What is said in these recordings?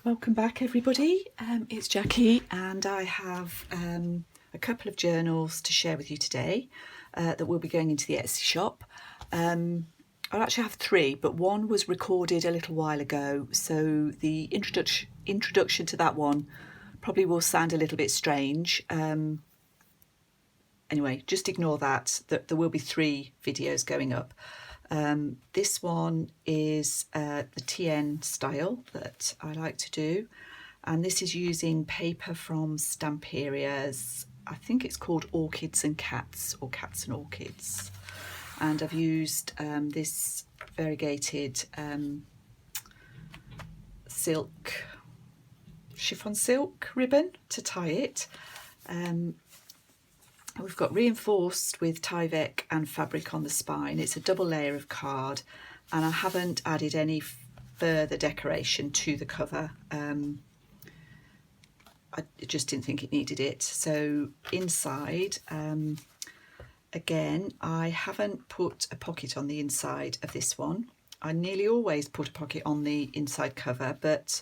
Welcome back everybody, it's Jackie and I have a couple of journals to share with you today that will be going into the Etsy shop. I actually have three, but one was recorded a little while ago, so the introduction to that one probably will sound a little bit strange. Anyway, just ignore that there will be three videos going up. This one is the TN style that I like to do, and this is using paper from Stamperia's, I think it's called Orchids and Cats, or Cats and Orchids, and I've used this variegated chiffon silk ribbon to tie it. We've got reinforced with Tyvek and fabric on the spine. It's a double layer of card, and I haven't added any further decoration to the cover. I just didn't think it needed it. So inside, again, I haven't put a pocket on the inside of this one. I nearly always put a pocket on the inside cover, but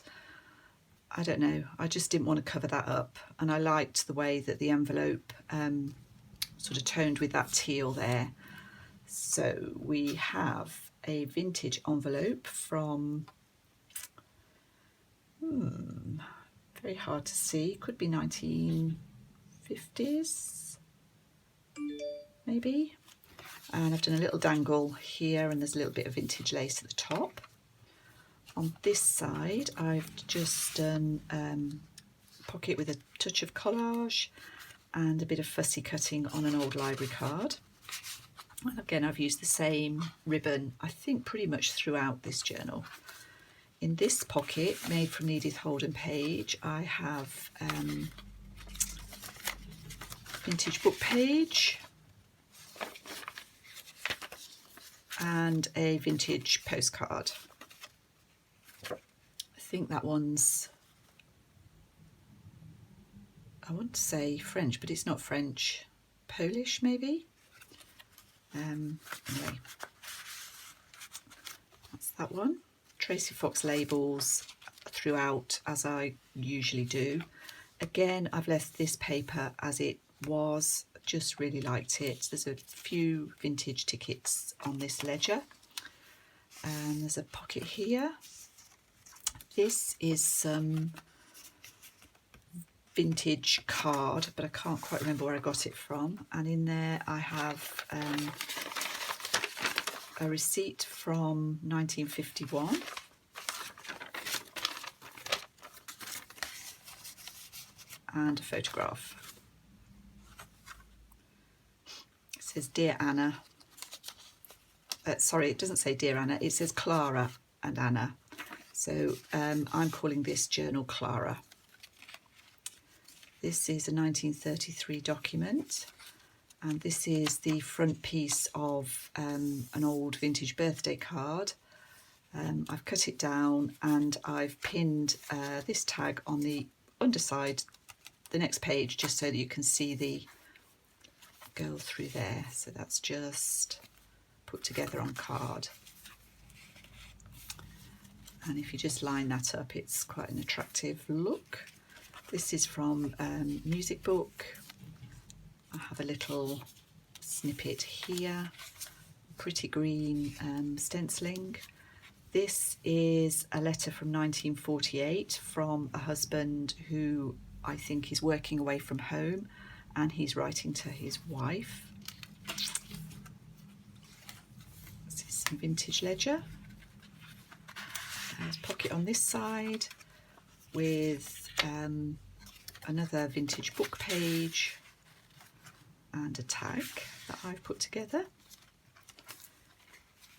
I don't know, I just didn't want to cover that up, and I liked the way that the envelope sort of toned with that teal there. So we have a vintage envelope from, very hard to see, could be 1950s maybe, and I've done a little dangle here, and there's a little bit of vintage lace at the top. On this side I've just done a pocket with a touch of collage and a bit of fussy cutting on an old library card. And again, I've used the same ribbon, I think, pretty much throughout this journal. In this pocket, made from Edith Holden Page, I have vintage book page and a vintage postcard. I think that one's, I want to say French, but it's not French. Polish, maybe? Anyway, that's that one. Tracy Fox labels throughout, as I usually do. Again, I've left this paper as it was, just really liked it. There's a few vintage tickets on this ledger. And there's a pocket here. This is some vintage card, but I can't quite remember where I got it from, and in there I have a receipt from 1951 and a photograph. It says Dear Anna, sorry, it doesn't say Dear Anna, it says Clara and Anna, so I'm calling this journal Clara. This is a 1933 document, and this is the front piece of an old vintage birthday card. I've cut it down and I've pinned this tag on the underside, the next page, just so that you can see the girl through there. So that's just put together on card. And if you just line that up, it's quite an attractive look. This is from music book. I have a little snippet here, pretty green stenciling. This is a letter from 1948 from a husband who I think is working away from home, and he's writing to his wife. This is some vintage ledger. There's a pocket on this side with another vintage book page and a tag that I've put together.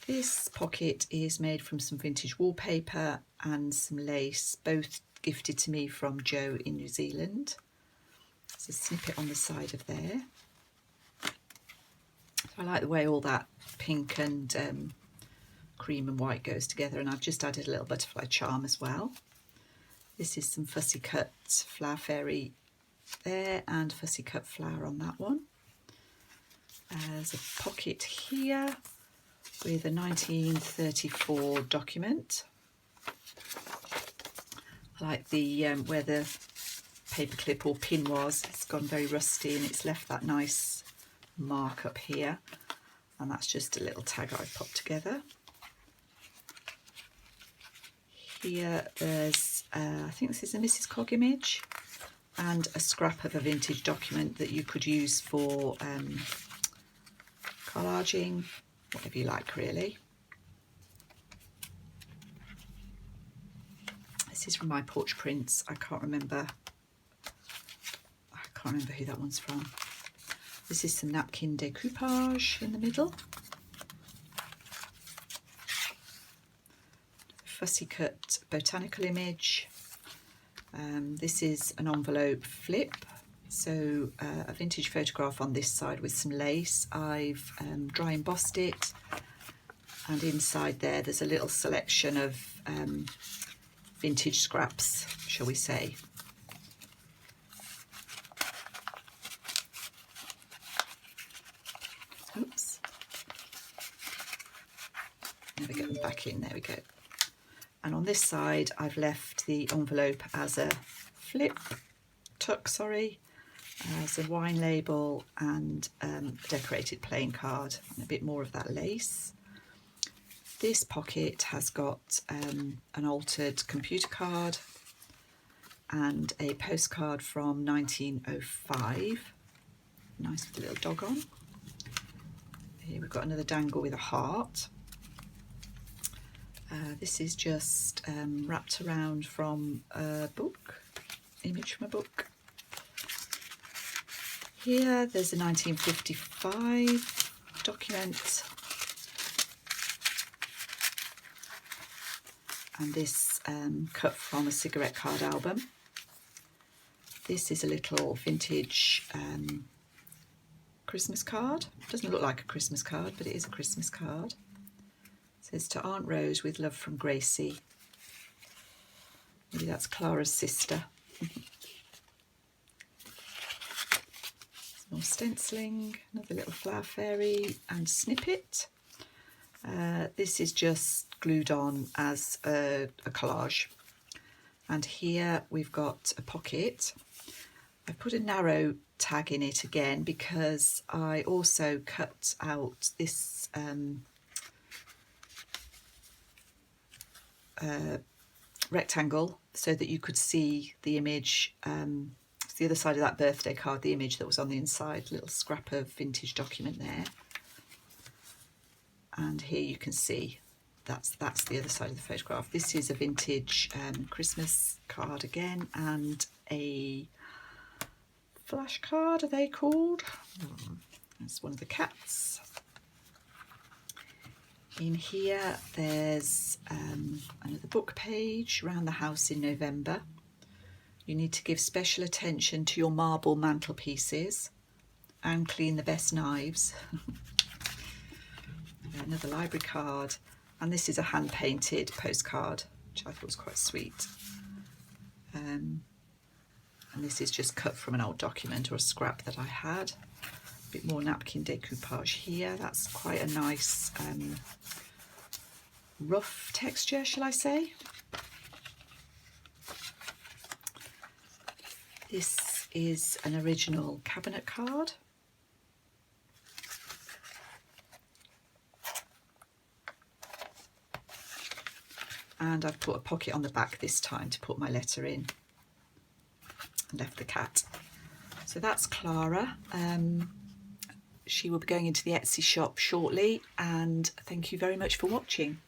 This pocket is made from some vintage wallpaper and some lace, both gifted to me from Joe in New Zealand. There's a snippet on the side of there. I like the way all that pink and cream and white goes together, and I've just added a little butterfly charm as well. This is some fussy cut flower fairy there and fussy cut flower on that one. There's a pocket here with a 1934 document like the where the paperclip or pin was, it's gone very rusty and it's left that nice mark up here, and that's just a little tag I've popped together. Here there's I think this is a Mrs. Cog image and a scrap of a vintage document that you could use for collaging, whatever you like really. This is from my porch prints. I can't remember who that one's from. This is some napkin decoupage in the middle. Fussy cut botanical image. This is an envelope flip, so a vintage photograph on this side with some lace. I've dry embossed it, and inside there's a little selection of vintage scraps, shall we say. Oops. Never get them back in, there we go. And on this side I've left the envelope as a tuck, as a wine label and a decorated playing card and a bit more of that lace. This pocket has got an altered computer card and a postcard from 1905. Nice with a little dog on. Here we've got another dangle with a heart. This is just wrapped around from a book, image from a book. Here there's a 1955 document, and this cut from a cigarette card album. This is a little vintage Christmas card. Doesn't look like a Christmas card, but it is a Christmas card. It says, "To Aunt Rose with love from Gracie." Maybe that's Clara's sister. Some more stenciling, another little flower fairy and snippet. This is just glued on as a collage. And here we've got a pocket. I put a narrow tag in it again because I also cut out this rectangle so that you could see the image, the other side of that birthday card, the image that was on the inside, little scrap of vintage document there. And here you can see that's the other side of the photograph. This is a vintage Christmas card again, and a flash card, are they called? That's one of the cats. In here there's another book page, Round the House in November. You need to give special attention to your marble mantelpieces and clean the best knives. Another library card, and this is a hand painted postcard which I thought was quite sweet. And this is just cut from an old document or a scrap that I had. A bit more napkin decoupage here. That's quite a nice rough texture, shall I say. This is an original cabinet card. And I've put a pocket on the back this time to put my letter in. Left the cat. So that's Clara. She will be going into the Etsy shop shortly, and thank you very much for watching.